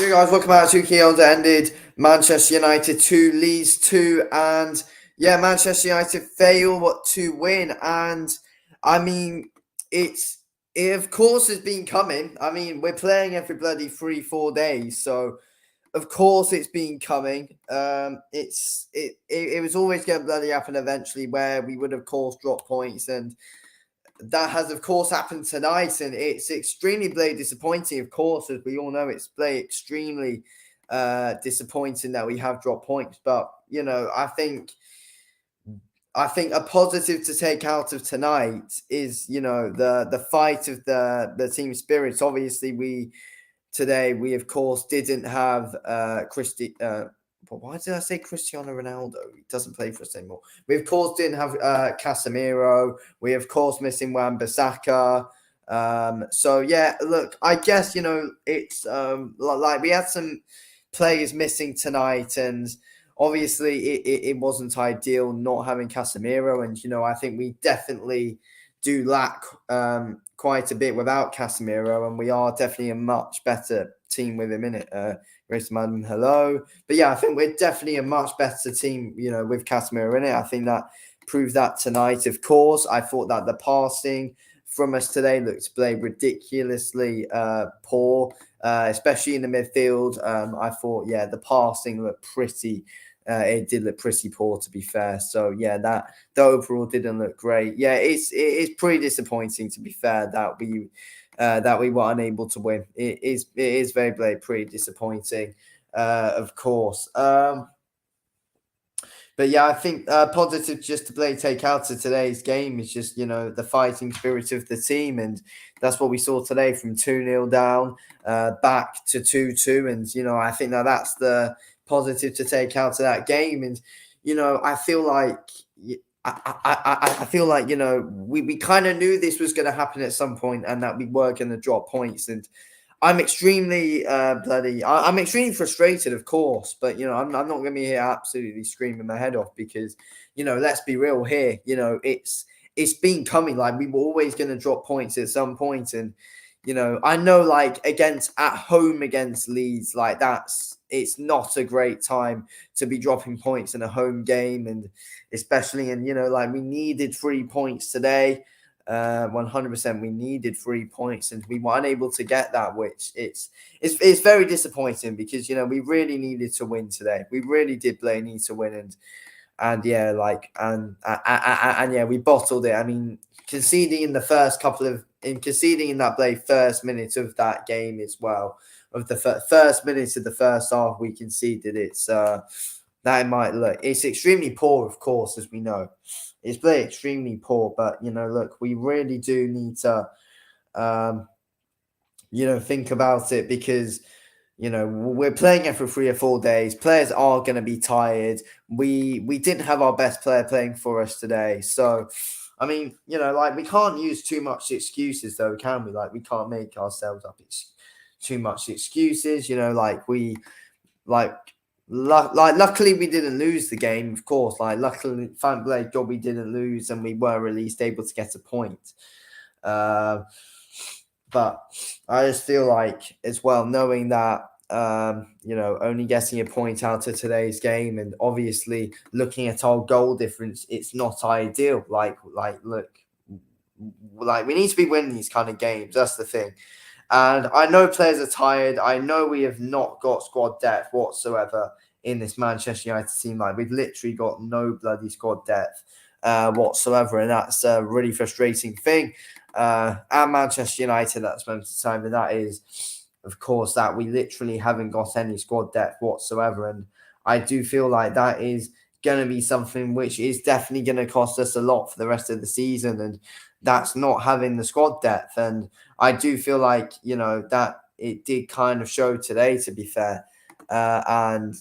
Hey guys, welcome back to Keel's ended Manchester United 2, Leeds 2, and yeah, Manchester United fail to win. And I mean, it of course has been coming. I mean, we're playing every bloody 3-4 days, so of course it's been coming. It was always going to bloody happen eventually, where we would of course drop points, and that has of course happened tonight, and it's extremely bloody disappointing. Of course, as we all know, it's bloody extremely disappointing that we have dropped points. But I think a positive to take out of tonight is the fight of the team spirits. Obviously, we of course didn't have but why did I say Cristiano Ronaldo? He doesn't play for us anymore. We of course didn't have Casemiro. We of course missing Wan-Bissaka. So yeah, look, I guess it's like we had some players missing tonight, and obviously it wasn't ideal not having Casemiro, and I think we definitely do lack quite a bit without Casemiro, and we are definitely a much better team with him in it. Grace Madden, hello. But yeah, I think we're definitely a much better team, with Casemiro in it. I think that proved that tonight. Of course, I thought that the passing from us today looked ridiculously poor, especially in the midfield. I thought, yeah, the passing looked pretty. It did look pretty poor, to be fair. So yeah, the overall didn't look great. Yeah, it's pretty disappointing, to be fair, that we were unable to win. It is very pretty disappointing, of course. But yeah, I think positive just to take out of today's game is just, the fighting spirit of the team. And that's what we saw today, from 2-0 down back to 2-2. And, I think that's the positive to take out of that game. And, I feel like I feel like, we kind of knew this was going to happen at some point, and that we were going to drop points. And I'm extremely I'm extremely frustrated, of course, but I'm not going to be here absolutely screaming my head off, because let's be real here. It's been coming. Like, we were always going to drop points at some point, and I know, like, at home against Leeds, like, it's not a great time to be dropping points in a home game, and especially we needed 3 points today. 100% we needed 3 points, and we were unable to get that, which it's very disappointing, because we really needed to win today. We really did need to win, and yeah, yeah, we bottled it. I mean, conceding in that first minute of that game as well, of the first minute of the first half, we conceded. It's extremely poor, of course, as we know. It's very extremely poor, but look, we really do need to think about it, because we're playing it for 3 or 4 days. Players are going to be tired. We didn't have our best player playing for us today, so I mean, we can't use too much excuses, though, can we? Like, we can't make ourselves up too much excuses. Luckily we didn't lose the game, of course. Like, luckily, thank God we didn't lose, and we were at least able to get a point. But I just feel like, as well, knowing that only getting a point out of today's game, and obviously looking at our goal difference, it's not ideal. Look, we need to be winning these kind of games. That's the thing. And I know players are tired. I know we have not got squad depth whatsoever in this Manchester United team. Like, we've literally got no bloody squad depth whatsoever, and that's a really frustrating thing. At Manchester United at this moment in time, and that is, of course, that we literally haven't got any squad depth whatsoever. And I do feel like that is going to be something which is definitely going to cost us a lot for the rest of the season, and that's not having the squad depth. And I do feel like, that it did kind of show today, to be fair. And,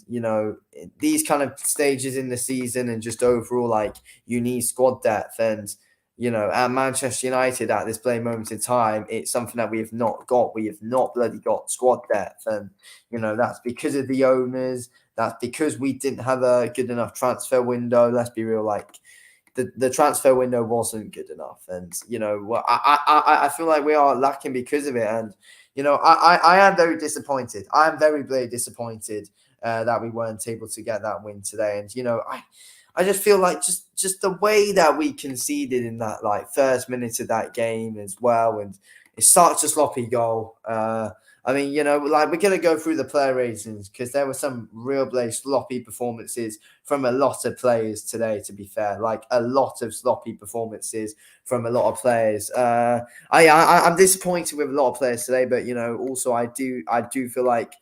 these kind of stages in the season, and just overall, like, you need squad depth. And, at Manchester United at this play moment in time, it's something that we have not got. We have not bloody got squad depth. And, that's because of the owners. That's because we didn't have a good enough transfer window. Let's be real. Like, the transfer window wasn't good enough, and I feel like we are lacking because of it, and I am very disappointed. I am very disappointed that we weren't able to get that win today, and I just feel like just the way that we conceded in that like first minute of that game as well, and it's such a sloppy goal. I mean, like we're gonna go through the player ratings because there were some real sloppy performances from a lot of players today. To be fair, like a lot of sloppy performances from a lot of players. I'm disappointed with a lot of players today, but also I do feel like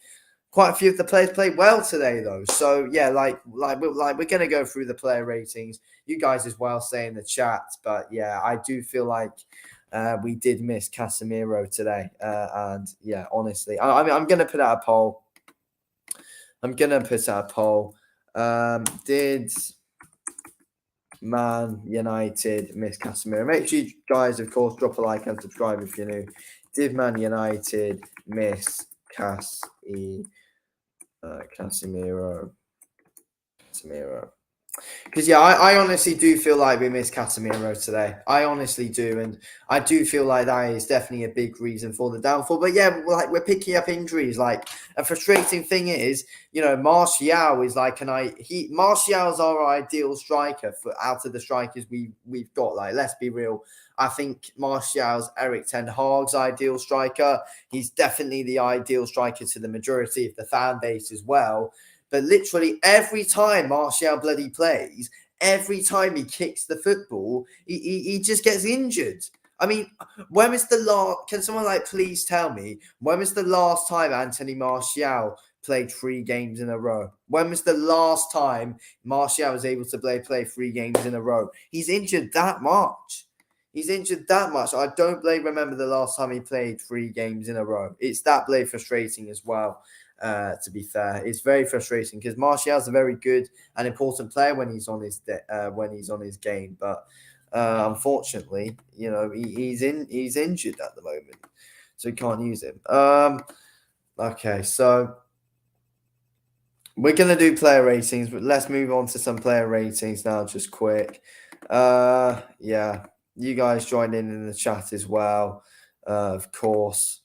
quite a few of the players played well today, though. So yeah, we're gonna go through the player ratings. You guys as well say in the chat, but yeah, I do feel like we did miss Casemiro today, and yeah, honestly, I'm gonna put out a poll. Did Man United miss Casemiro? Make sure you guys, of course, drop a like and subscribe if you're new. Did Man United miss Casemiro? Because yeah, I honestly do feel like we missed Casemiro today. I honestly do, and I do feel like that is definitely a big reason for the downfall. But yeah, like we're picking up injuries. Like a frustrating thing is, Martial is like Martial's our ideal striker for out of the strikers we've got. Like let's be real, I think Martial's Eric Ten Hag's ideal striker. He's definitely the ideal striker to the majority of the fan base as well. But literally every time Martial bloody plays, every time he kicks the football, he just gets injured. I mean, when was the last? Can someone please tell me when was the last time Anthony Martial played 3 games in a row? When was the last time Martial was able to play 3 games in a row? He's injured that much. I don't remember the last time he played 3 games in a row. It's that frustrating as well. To be fair, it's very frustrating because Martial's a very good and important player when he's on his game, but unfortunately, he's injured at the moment, so he can't use him. Okay, so we're gonna do player ratings, but let's move on to some player ratings now, just quick. Yeah, you guys join in the chat as well, of course.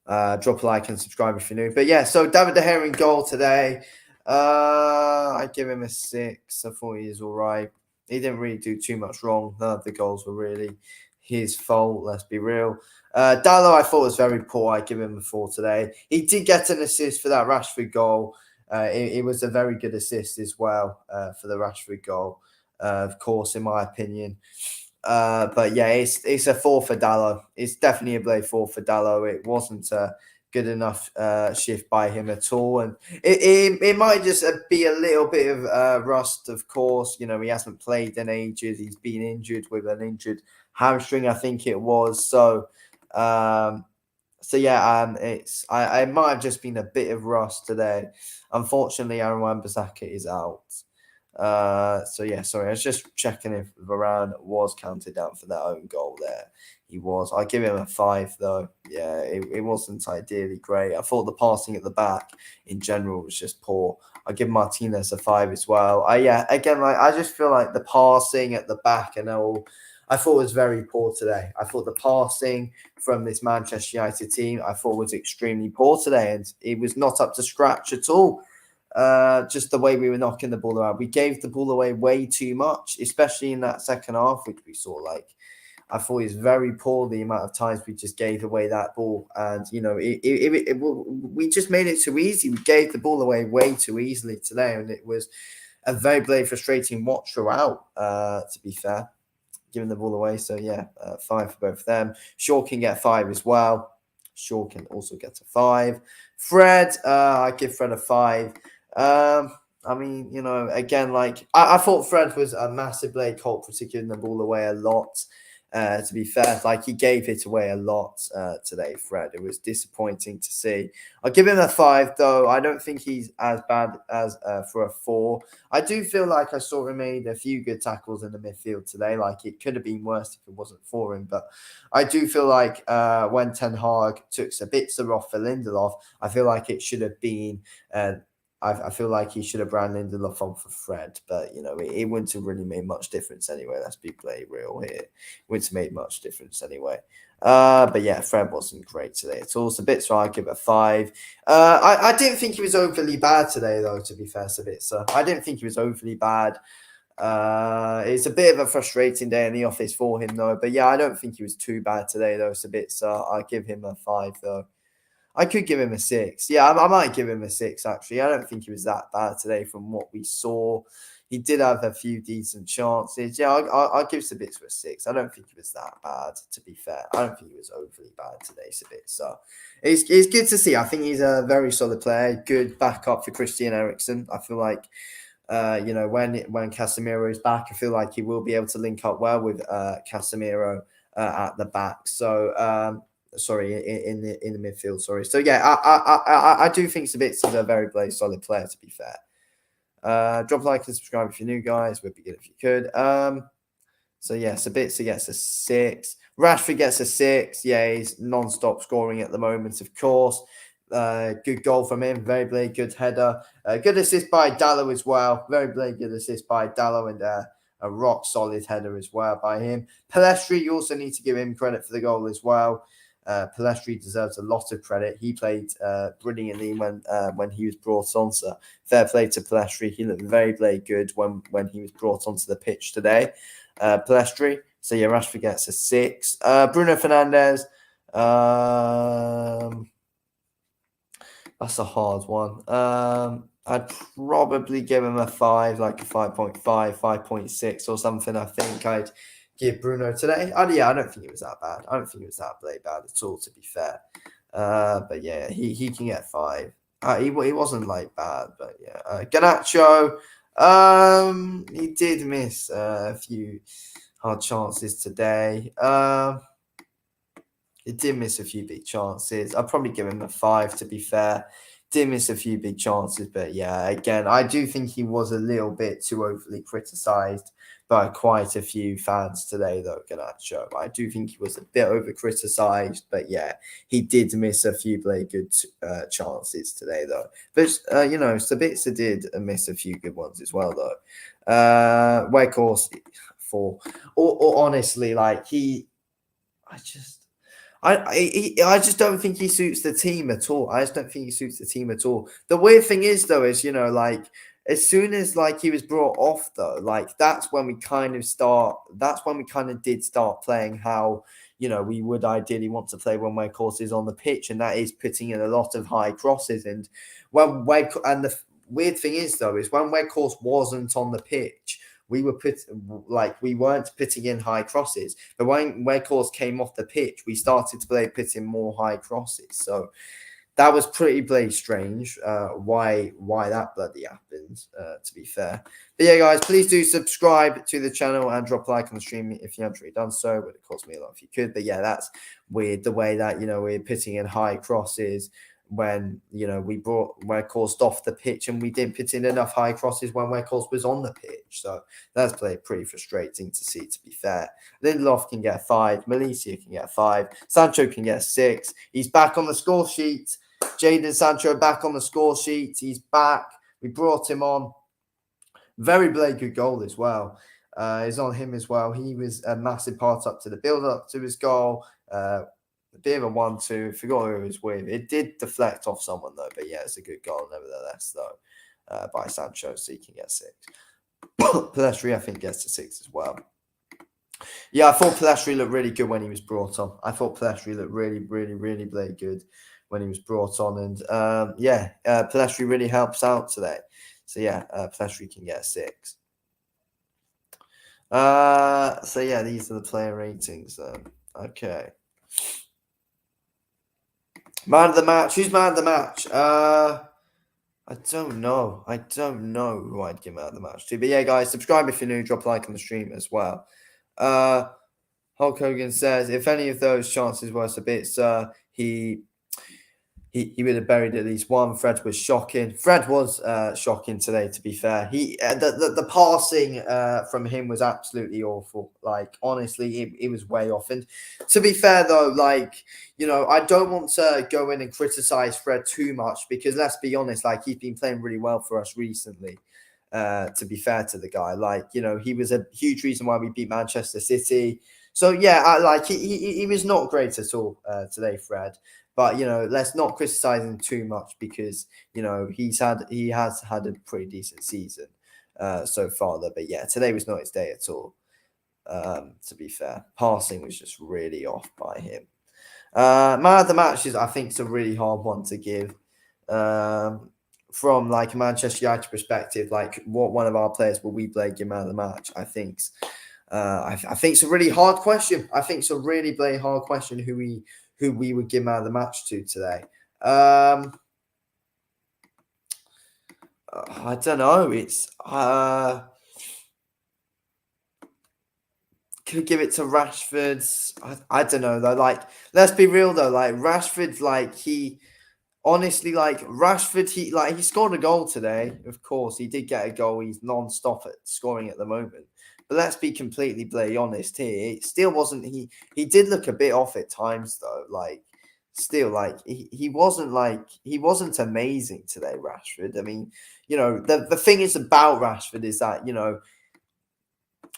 Drop a like and subscribe if you're new. But yeah, so David De Gea in goal today. I give him a 6. I thought he was all right. He didn't really do too much wrong. None of the goals were really his fault, let's be real. Dallo, I thought was very poor. I give him a 4 today. He did get an assist for that Rashford goal. It was a very good assist as well for the Rashford goal, of course, in my opinion. But yeah, it's a 4 for Dallo. It's definitely a blade 4 for Dallo. It wasn't a good enough shift by him at all, and it might just be a little bit of rust. Of course, he hasn't played in ages. He's been injured with an injured hamstring, I think it was. So, yeah, it might have just been a bit of rust today. Unfortunately, Aaron Wan-Bissaka is out. So yeah, sorry, I was just checking if Varane was counted down for that own goal there. He was. I give him a 5 though. Yeah, it wasn't ideally great. I thought the passing at the back in general was just poor. I give Martinez a 5 as well. Again, I just feel like the passing at the back and all, I thought was very poor today. I thought the passing from this Manchester United team, I thought was extremely poor today, and it was not up to scratch at all. Just the way we were knocking the ball around. We gave the ball away way too much, especially in that second half, which we saw I thought it was very poor the amount of times we just gave away that ball. And, we just made it too easy. We gave the ball away way too easily today. And it was a very frustrating watch throughout, to be fair, giving the ball away. So, yeah, 5 for both of them. Shaw can get 5 as well. Shaw can also get a 5. Fred, I give Fred a 5. I mean, again, I thought Fred was a massive blade culprit for giving the ball away a lot. To be fair, he gave it away a lot today, Fred. It was disappointing to see. I'll give him a 5, though. I don't think he's as bad as for a 4. I do feel like I saw him made a few good tackles in the midfield today. It could have been worse if it wasn't for him. But I do feel like when Ten Hag took Sabitzer off for Lindelof, I feel like it should have been I feel like he should have ran Lindelof on for Fred, but it wouldn't have really made much difference anyway. Let's be real here. It wouldn't have made much difference anyway. But yeah, Fred wasn't great today at all. Sabitzer, I'd give a 5. I didn't think he was overly bad today, though, to be fair, Sabitzer. I didn't think he was overly bad. It's a bit of a frustrating day in the office for him, though. But yeah, I don't think he was too bad today, though, Sabitzer. I give him a 5, though. I could give him a 6. Yeah, I might give him a 6, actually. I don't think he was that bad today from what we saw. He did have a few decent chances. Yeah, I'll give Sabitzer a 6. I don't think he was that bad, to be fair. I don't think he was overly bad today, Sabitzer. It's good to see. I think he's a very solid player. Good backup for Christian Eriksen. I feel like, when Casemiro is back, I feel like he will be able to link up well with Casemiro at the back. So, sorry, in the midfield. Sorry. So yeah, I do think Sabitzer is a very solid player. To be fair, drop a like and subscribe if you're new, guys. Would be good if you could. So yeah, Sabitzer gets a 6. Rashford gets a 6. Yeah, he's non-stop scoring at the moment, of course. Good goal from him. Very good header. Good assist by Dallo as well. Very good assist by Dallo, and a rock solid header as well by him. Pellistri, you also need to give him credit for the goal as well. Pellistri deserves a lot of credit. He played brilliantly when he was brought on. So fair play to Pellistri. He looked very good when he was brought onto the pitch today. Pellistri. So yeah, Rashford gets a 6. Bruno Fernandes. That's a hard one. I'd probably give him a 5, like a 5.5, 5.6 or something. I think I'd give Bruno today. I don't think he was that bad. I don't think he was that bad at all, to be fair. But yeah, he can get 5. He wasn't like bad, but yeah. Garnacho, he did miss a few hard chances today. He did miss a few big chances. I'd probably give him a 5, to be fair. Did miss a few big chances, but yeah, again, I do think he was a little bit too overly criticised by quite a few fans today, though, Garnacho. I do think he was a bit over criticised, but yeah, he did miss a few very good chances today, though. But, Sabitzer did miss a few good ones as well, though. Where, of course, or honestly, like, I just don't think he suits the team at all. I just don't think he suits the team at all. The weird thing is, though, is like as soon as like he was brought off, though, like that's when we kind of did start playing how we would ideally want to play when Weghorst is on the pitch, and that is putting in a lot of high crosses. And the weird thing is, though, is when Weghorst wasn't on the pitch, we weren't putting in high crosses. But when Weghorst came off the pitch, we started to put in more high crosses. So that was pretty strange. Why that bloody happened, to be fair. But yeah, guys, please do subscribe to the channel and drop a like on the stream if you haven't already done so. It would cost me a lot if you could. But yeah, that's weird, the way that we're putting in high crosses when we brought Weghorst off the pitch, and we didn't put in enough high crosses when Weghorst was on the pitch. So that's pretty frustrating to see, to be fair. Lindelof can get 5, Malaysia can get 5, Sancho can get 6. He's back on the score sheet. Jadon Sancho back on the score sheet. He's back. We brought him on. Very good goal as well. Is on him as well. He was a massive part up to the build-up to his goal. A bit of a 1-2. Forgot who it was with. It did deflect off someone, though. But yeah, it's a good goal nevertheless, though, by Sancho, so he can get 6. Pellistri, I think, gets to 6 as well. Yeah, I thought Pellistri looked really good when he was brought on. I thought Pellistri looked really good when he was brought on. And Pellistri really helps out today. So yeah, Pellistri can get a 6. So yeah, these are the player ratings then. Okay. Man of the match. Who's man of the match? I don't know. I don't know who I'd give man of the match to. But yeah, guys, subscribe if you're new. Drop a like on the stream as well. Hulk Hogan says, if any of those chances were Sabitzer, he he would have buried at least one. Fred was shocking. Fred was shocking today. To be fair, he the passing from him was absolutely awful. Like honestly, it was way off. And to be fair though, like I don't want to go in and criticize Fred too much because let's be honest, like he's been playing really well for us recently. To be fair to the guy, like he was a huge reason why we beat Manchester City. So yeah, like he was not great at all today, Fred. But let's not criticize him too much because he has had a pretty decent season so far. Though, but yeah, today was not his day at all. To be fair, passing was just really off by him. Man of the match is, I think, it's a really hard one to give. From like a Manchester United perspective, like what one of our players will we play give man of the match? I think it's a really hard question. I think it's a really bloody hard question who we would give man of the match to today. I don't know. It's could give it to Rashford. I don't know though. Like, let's be real though. Like Rashford, like he honestly, like Rashford, he scored a goal today. Of course, he did get a goal. He's non-stop at scoring at the moment. But let's be completely bloody honest here. It still wasn't he did look a bit off at times though. Like still like he wasn't amazing today, Rashford. I mean, the thing is about Rashford is that,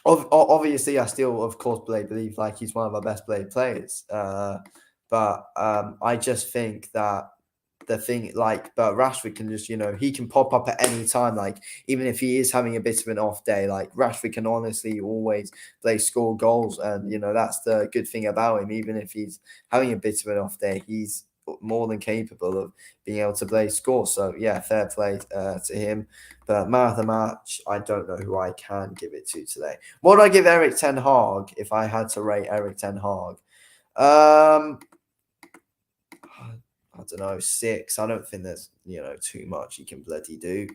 obviously I still of course believe like he's one of our best played players. But I just think that the thing like but Rashford can just he can pop up at any time, like even if he is having a bit of an off day, like Rashford can honestly always score goals, and that's the good thing about him. Even if he's having a bit of an off day, he's more than capable of being able to score. So yeah, fair play to him. But man of the match, I don't know who I can give it to today. What would I give Eric Ten Hag if I had to rate Eric Ten Hag? I don't know, 6. I don't think there's too much he can bloody do.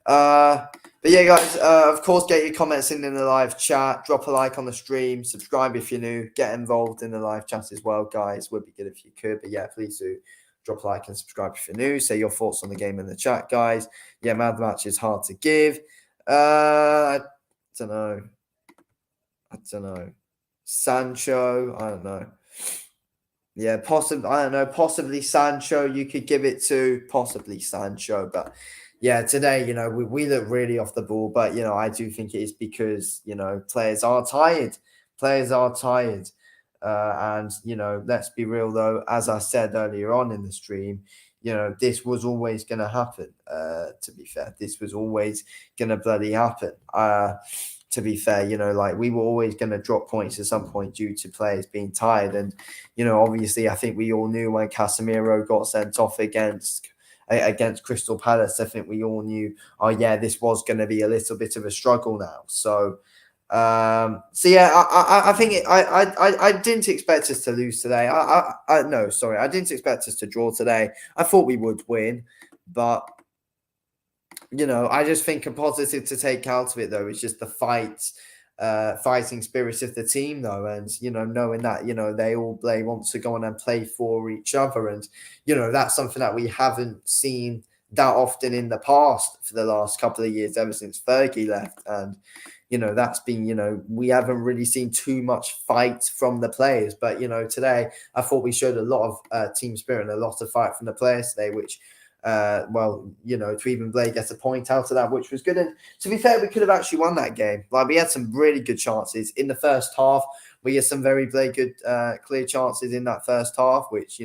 But yeah, guys, of course, get your comments in the live chat. Drop a like on the stream. Subscribe if you're new. Get involved in the live chat as well, guys. Would be good if you could. But yeah, please do drop a like and subscribe if you're new. Say your thoughts on the game in the chat, guys. Yeah, man of the match is hard to give. I don't know. Sancho, I don't know. Yeah, possibly. I don't know. Possibly Sancho. You could give it to possibly Sancho, but yeah, today we look really off the ball. But I do think it is because players are tired. Players are tired, and let's be real though. As I said earlier on in the stream, this was always going to happen. To be fair, this was always going to bloody happen. To be fair, like we were always going to drop points at some point due to players being tired. And, obviously, I think we all knew when Casemiro got sent off against Crystal Palace, I think we all knew, oh, yeah, this was going to be a little bit of a struggle now. So yeah, I think I didn't expect us to lose today. I didn't expect us to draw today. I thought we would win, but I just think a positive to take out of it though is just the fighting spirit of the team though, and knowing that they want to go on and play for each other, and that's something that we haven't seen that often in the past for the last couple of years, ever since Fergie left. And that's been we haven't really seen too much fight from the players, but today I thought we showed a lot of team spirit and a lot of fight from the players today, which to even get a point out of that, which was good. And to be fair, we could have actually won that game. Like we had some really good chances in the first half. We had some very good clear chances in that first half, which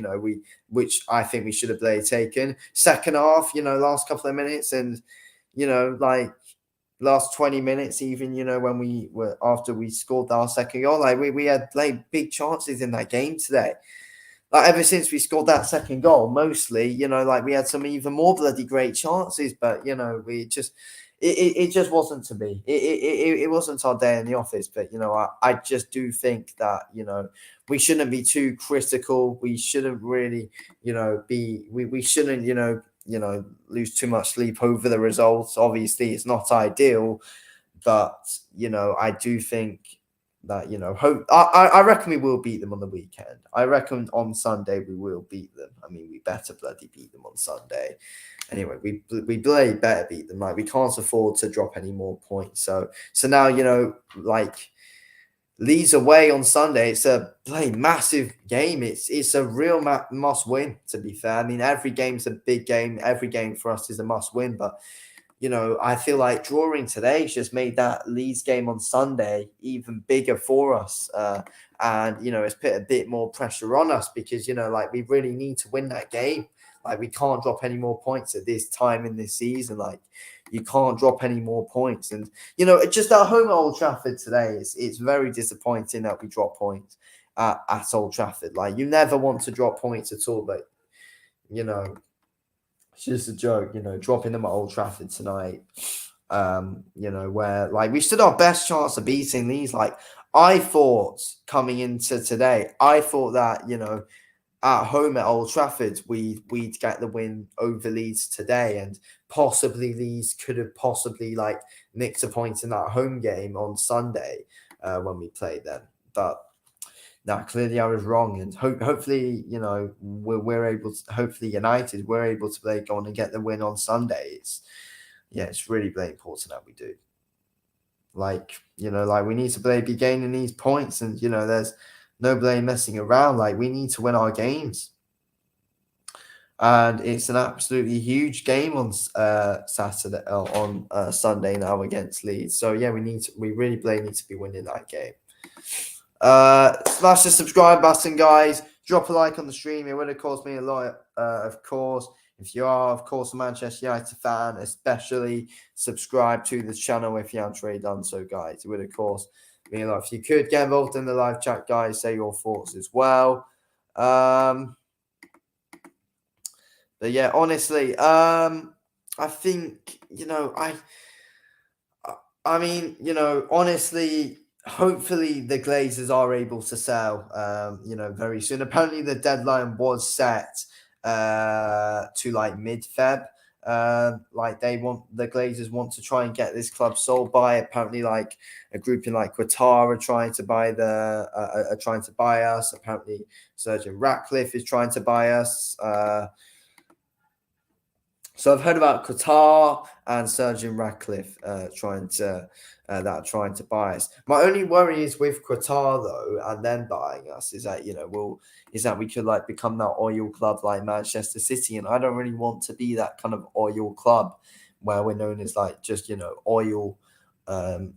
which I think we should have taken. Second half, last couple of minutes, and like last 20 minutes, even when we were after we scored our second goal, like we had big chances in that game today. Like ever since we scored that second goal, mostly, like we had some even more bloody great chances, but we just it just wasn't to be. It wasn't our day in the office. But I just do think that we shouldn't be too critical. We shouldn't really we shouldn't lose too much sleep over the results. Obviously, it's not ideal, but I do think that hope. I reckon we will beat them on the weekend. I reckon on Sunday we will beat them. I mean, we better bloody beat them on Sunday. Anyway, we bloody better beat them. Like, we can't afford to drop any more points. So now like, Leeds away on Sunday. It's a bloody massive game. It's a real must win. To be fair, I mean, every game's a big game. Every game for us is a must win. But I feel like drawing today just made that Leeds game on Sunday even bigger for us. And it's put a bit more pressure on us because, like, we really need to win that game. Like, we can't drop any more points at this time in this season. Like, you can't drop any more points. And, just at home at Old Trafford today, it's very disappointing that we drop points at Old Trafford. Like, you never want to drop points at all, but, it's just a joke, dropping them at Old Trafford tonight. Where, like, we stood our best chance of beating these. Like, I thought coming into today, I thought that, at home at Old Trafford, we'd get the win over Leeds today, and possibly Leeds could have possibly, like, nicked a point in that home game on Sunday when we played them. But now, clearly I was wrong, and hopefully, we're able to. Hopefully, United we're able to go on and get the win on Sunday. It's really important that we do. Like, like, we need to be gaining these points, and there's no blame messing around. Like, we need to win our games, and it's an absolutely huge game on Saturday on Sunday now against Leeds. So yeah, we really need to be winning that game. Smash the subscribe button, guys. Drop a like on the stream. It would have cost me a lot, of course. If you are, of course, a Manchester United fan, especially subscribe to the channel if you haven't already done so, guys. It would, of course, mean a lot. If you could get involved in the live chat, guys, say your thoughts as well. But yeah, honestly, I think, I mean, honestly, hopefully the Glazers are able to sell, very soon. Apparently the deadline was set to like mid-Feb. Like, the Glazers want to try and get this club sold by, apparently, like, a group in like Qatar are trying to buy are trying to buy us. Apparently Sir Jim Ratcliffe is trying to buy us. So I've heard about Qatar and Sir Jim Ratcliffe trying to buy us. My only worry is with Qatar, though, and then buying us, is that we could, like, become that oil club like Manchester City, and I don't really want to be that kind of oil club where we're known as, like, just oil,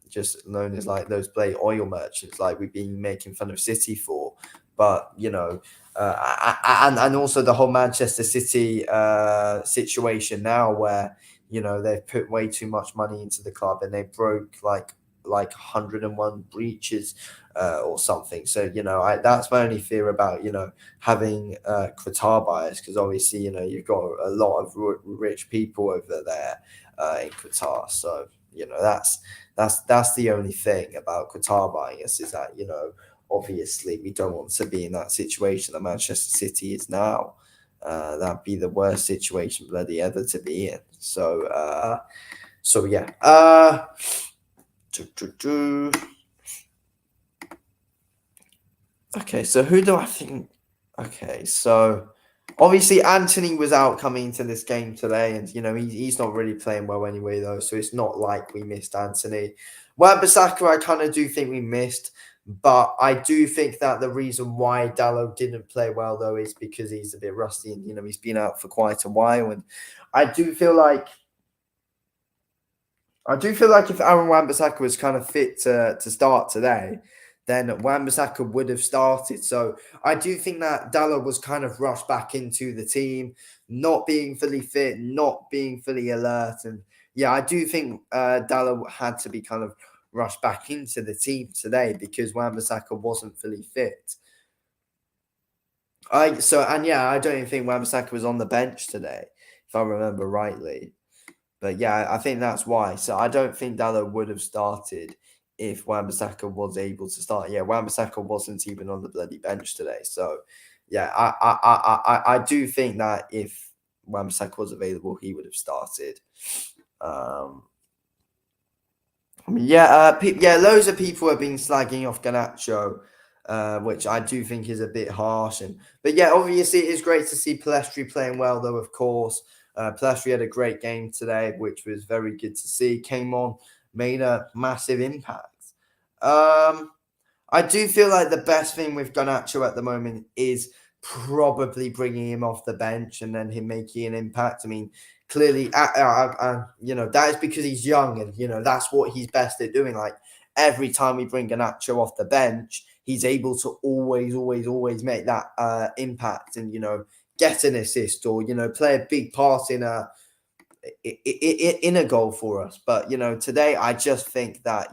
just known as, like, those blade oil merchants, like we've been making fun of City for. But and also the whole Manchester City situation now, where they've put way too much money into the club, and they broke like 101 breaches or something. So that's my only fear about having Qatar buyers, because obviously you've got a lot of rich people over there in Qatar. So that's the only thing about Qatar buying us, is that obviously we don't want to be in that situation that Manchester City is now. That'd be the worst situation bloody ever to be in. So yeah. Okay, so who do I think? Okay, so obviously Anthony was out coming into this game today, and he's not really playing well anyway, though. So it's not like we missed Anthony. Wan-Bissaka, I kind of do think we missed. But I do think that the reason why Dallo didn't play well, though, is because he's a bit rusty, and he's been out for quite a while. And I do feel like if Aaron Wan-Bissaka was kind of fit to start today, then Wan-Bissaka would have started. So I do think that Dallo was kind of rushed back into the team, not being fully fit, not being fully alert. And yeah, I do think Dallo had to be kind of rushed back into the team today because Wan-Bissaka wasn't fully fit. I don't even think Wan-Bissaka was on the bench today, if I remember rightly. But yeah, I think that's why. So I don't think Dallo would have started if Wan-Bissaka was able to start. Yeah, Wan-Bissaka wasn't even on the bloody bench today. So yeah, I do think that if Wan-Bissaka was available, he would have started. I mean, yeah, yeah, loads of people have been slagging off Garnacho, which I do think is a bit harsh. But yeah, obviously it is great to see Palestri playing well, though. Of course, Palestri had a great game today, which was very good to see. Came on, made a massive impact. Um, I do feel like the best thing with Garnacho at the moment is probably bringing him off the bench and then him making an impact. I mean, clearly, that is because he's young and, that's what he's best at doing. Like every time we bring Garnacho off the bench, he's able to always make that impact and, get an assist or, play a big part in a goal for us. But, today I just think that,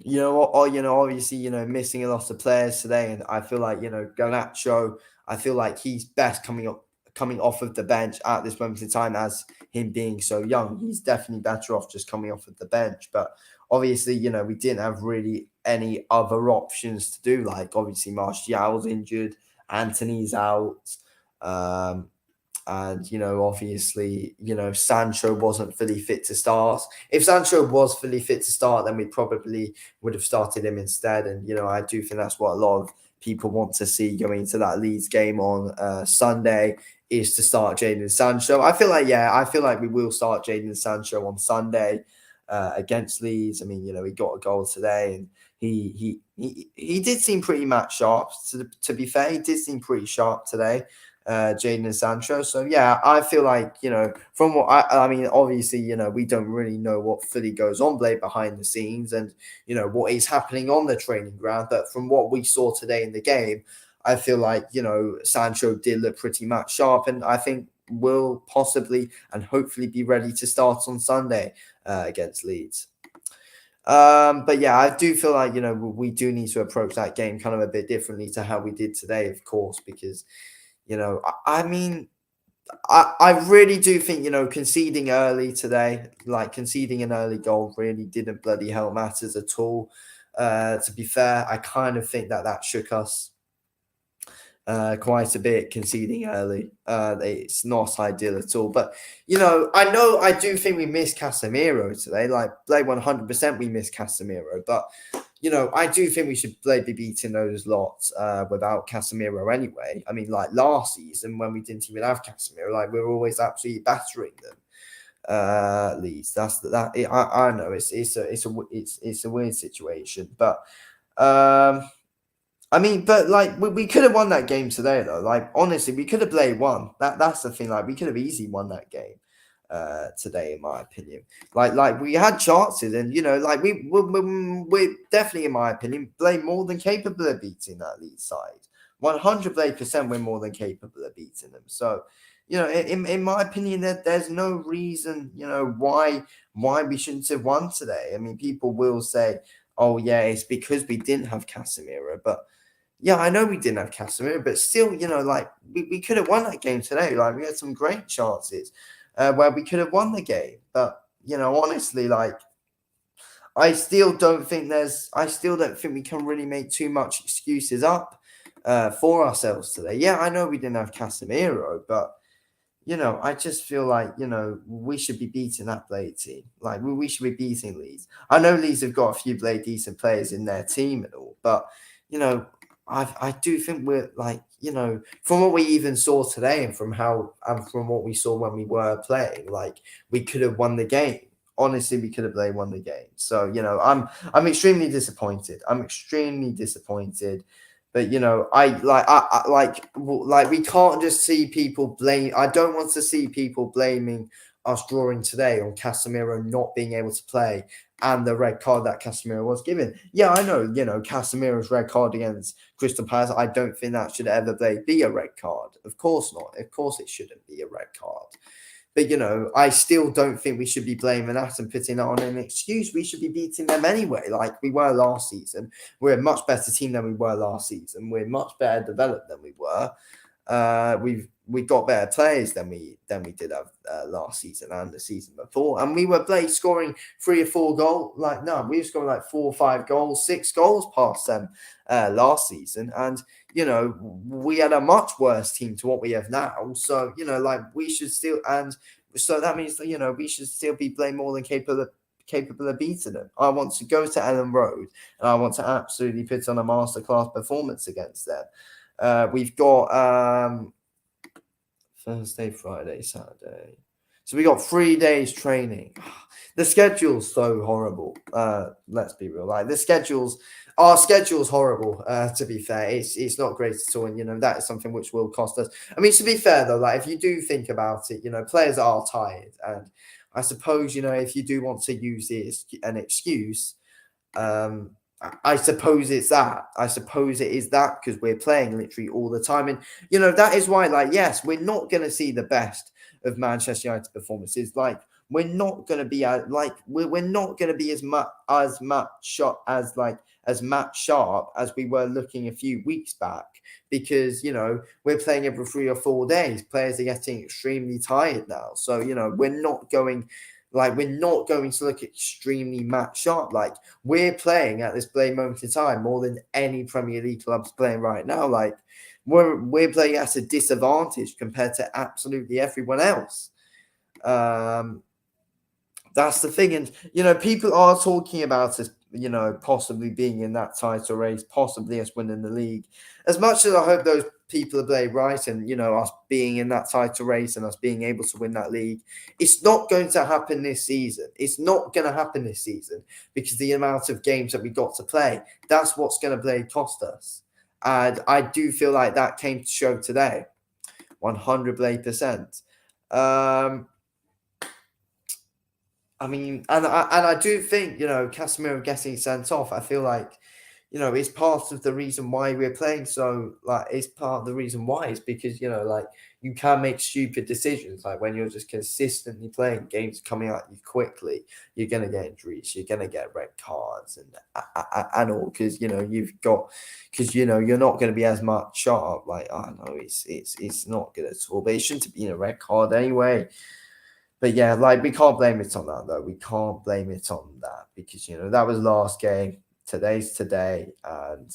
obviously, missing a lot of players today, and I feel like, Garnacho, I feel like he's best coming off of the bench at this moment in time, as him being so young. He's definitely better off just coming off of the bench. But obviously, we didn't have really any other options to do. Like obviously, Martial's injured, Anthony's out. Um, and obviously, Sancho wasn't fully fit to start. If Sancho was fully fit to start, then we probably would have started him instead. And I do think that's what a lot of people want to see going into that Leeds game on Sunday, is to start Jadon Sancho. I feel like we will start Jadon Sancho on Sunday against Leeds. I mean, he got a goal today, and he did seem pretty match sharp. To be fair, he did seem pretty sharp today, Jadon Sancho. So yeah, I feel like, from what I mean, obviously, we don't really know what fully goes on Blade behind the scenes and, what is happening on the training ground. But from what we saw today in the game, I feel like, Sancho did look pretty much sharp, and I think will possibly and hopefully be ready to start on Sunday against Leeds. But yeah, I do feel like, we do need to approach that game kind of a bit differently to how we did today, of course, because I mean, I really do think, conceding early today, like conceding an early goal, really didn't bloody hell matters at all. To be fair, I kind of think that shook us quite a bit, conceding early. It's not ideal at all. But, I do think we missed Casemiro today. Like, play 100% we missed Casemiro. But, I do think we should be beating those lots without Casemiro anyway. I mean, like last season when we didn't even have Casemiro, like we were always absolutely battering them. Leeds. I know it's a weird situation, but I mean, but like we could have won that game today, though. Like honestly, we could have played one. That's the thing. Like we could have easily won that game today, in my opinion. Like we had chances, and like we're definitely, in my opinion, Blade more than capable of beating that Leeds side. 100% we're more than capable of beating them. So, in my opinion, there's no reason, why we shouldn't have won today. I mean, people will say, "Oh yeah, it's because we didn't have Casemiro," but yeah, I know we didn't have Casemiro, but still, like we could have won that game today. Like we had some great chances where we could have won the game. But honestly, like I still don't think we can really make too much excuses up for ourselves today. Yeah, I know we didn't have Casemiro, but I just feel like, we should be beating that Blade team. Like, we should be beating Leeds. I know Leeds have got a few Blade decent players in their team and all, but, I do think we're like, from what we even saw today and from what we saw when we were playing, like, we could have won the game. Honestly, we could have won the game. So, I'm extremely disappointed. I'm extremely disappointed. But I we can't just see people blame. I don't want to see people blaming us drawing today on Casemiro not being able to play and the red card that Casemiro was given. Yeah, I know. Casemiro's red card against Crystal Palace. I don't think that should ever be a red card. Of course not. Of course it shouldn't be a red card. But I still don't think we should be blaming that and putting that on an excuse. We should be beating them anyway, like we were last season. We're a much better team than we were last season. We're much better developed than we were. We got better players than we did have last season and the season before, and we were scoring 3 or 4 goals. Like no, we were scoring like 4 or 5 goals, 6 goals past them last season, and we had a much worse team to what we have now. So like we should still, and so that means we should still be playing more than capable of beating them. I want to go to Ellen Road and I want to absolutely put on a masterclass performance against them. We've got Thursday, Friday, Saturday. So we got 3 days training. The schedule's so horrible. Let's be real. Like our schedule's horrible. To be fair, it's not great at all, and that is something which will cost us. I mean, to be fair though, like if you do think about it, players are tired, and I suppose if you do want to use it as an excuse, I suppose it's that. I suppose it is that because we're playing literally all the time, and that is why. Like, yes, we're not going to see the best of Manchester United performances. Like, we're not going to be we're not going to be as Matt Sharp as we were looking a few weeks back because we're playing every 3 or 4 days. Players are getting extremely tired now, so we're not going to look extremely Matt Sharp. Like, we're playing at this play moment in time more than any Premier League club's playing right now. Like, we're playing at a disadvantage compared to absolutely everyone else. That's the thing. And, people are talking about us, possibly being in that title race, possibly us winning the league. As much as I hope those people are playing right and, us being in that title race and us being able to win that league, it's not going to happen this season. It's not going to happen this season because the amount of games that we got to play, that's what's going to cost us. And I do feel like that came to show today, 100%. I mean, and I do think, Casemiro getting sent off, I feel like, it's part of the reason why we're playing so, it's part of the reason why is because, you can make stupid decisions. Like, when you're just consistently playing games coming at you quickly, you're going to get injuries, you're going to get red cards and all, because, you're not going to be as much sharp. Like, I know it's not good at all, but it shouldn't be a red card anyway. But yeah, we can't blame it on that, though. We can't blame it on that because, that was last game. Today's today. And,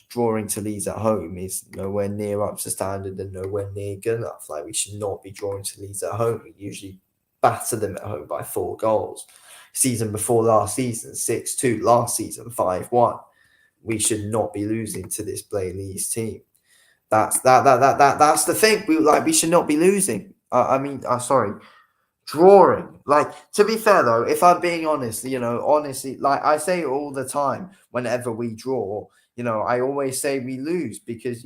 drawing to Leeds at home is nowhere near up to standard and nowhere near good enough. Like, we should not be drawing to Leeds at home. We usually batter them at home by 4 goals. Season before last season, 6-2. Last season, 5-1. We should not be losing to this Leeds team. That's the thing. We should not be losing. Sorry, drawing. Like, to be fair though, if I'm being honest, honestly, like I say all the time, whenever we draw, I always say we lose because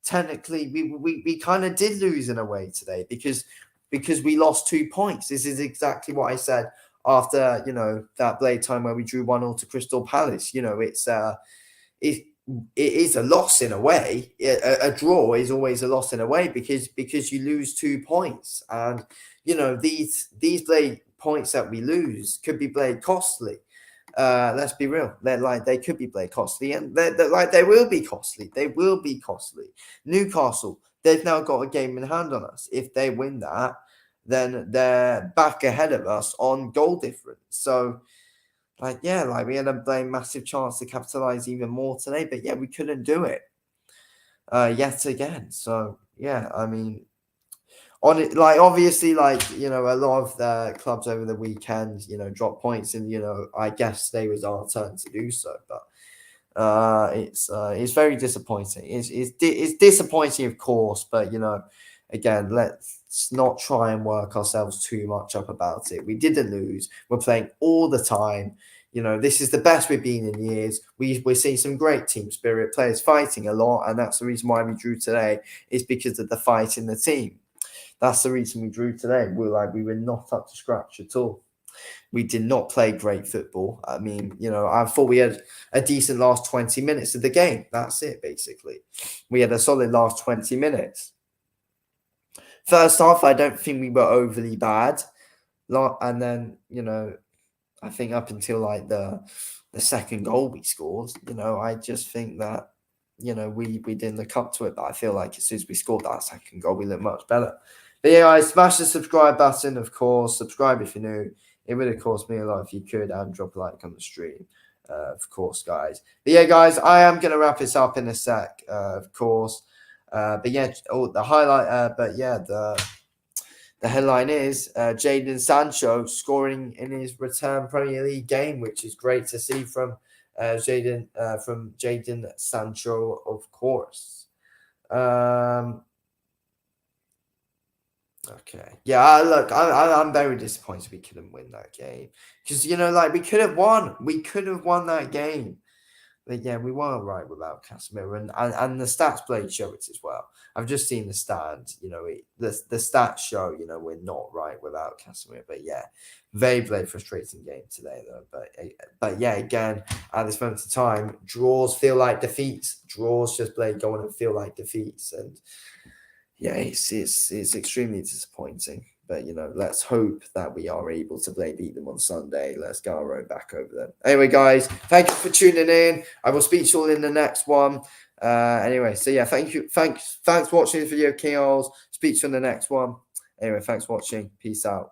technically we kind of did lose in a way today because we lost 2 points. This is exactly what I said after that Blade time where we drew 1-1 to Crystal Palace. It is a loss in a way. A draw is always a loss in a way because you lose 2 points, and these Blade points that we lose could be Blade costly. Let's be real. They could be Blade costly, and they will be costly. They will be costly. Newcastle, they've now got a game in hand on us. If they win that, then they're back ahead of us on goal difference. So. We had a massive chance to capitalize even more today, but we couldn't do it yet again. So I mean, obviously, a lot of the clubs over the weekend, dropped points, and I guess today was our turn to do so. But it's very disappointing. It's disappointing, of course, but again, let's not try and work ourselves too much up about it. We didn't lose. We're playing all the time. This is the best we've been in years. We're seeing some great team spirit, players fighting a lot, and that's the reason why we drew today, is because of the fight in the team. That's the reason we drew today. We were not up to scratch at all. We did not play great football. I mean, I thought we had a decent last 20 minutes of the game. That's it, basically. We had a solid last 20 minutes. First half, I don't think we were overly bad. And then, I think up until the second goal we scored, I just think that, we didn't look up to it. But I feel like as soon as we scored that second goal, we looked much better. But guys, smash the subscribe button, of course. Subscribe if you're new. It would, of course, mean a lot if you could, and drop a like on the stream, of course, guys. But guys, I am going to wrap this up in a sec, of course. The highlight, the headline is Jadon Sancho scoring in his return Premier League game, which is great to see from Jadon Sancho, of course. Okay. Yeah, look, I'm very disappointed we couldn't win that game because like we could have won. We could have won that game. But yeah, we weren't right without Casemiro, and the stats play show it as well. I've just seen the stats. The stats show we're not right without Casemiro. But yeah, very frustrating game today though. But yeah, again at this moment in time, draws feel like defeats. Draws just play going and feel like defeats, and yeah, it's extremely disappointing. But let's hope that we are able to beat them on Sunday. Let's get our road back over them. Anyway, guys, thank you for tuning in. I will speak to you all in the next one. Anyway, so yeah, thank you. Thanks for watching this video, King Ols. Speak to you in the next one. Anyway, thanks for watching. Peace out.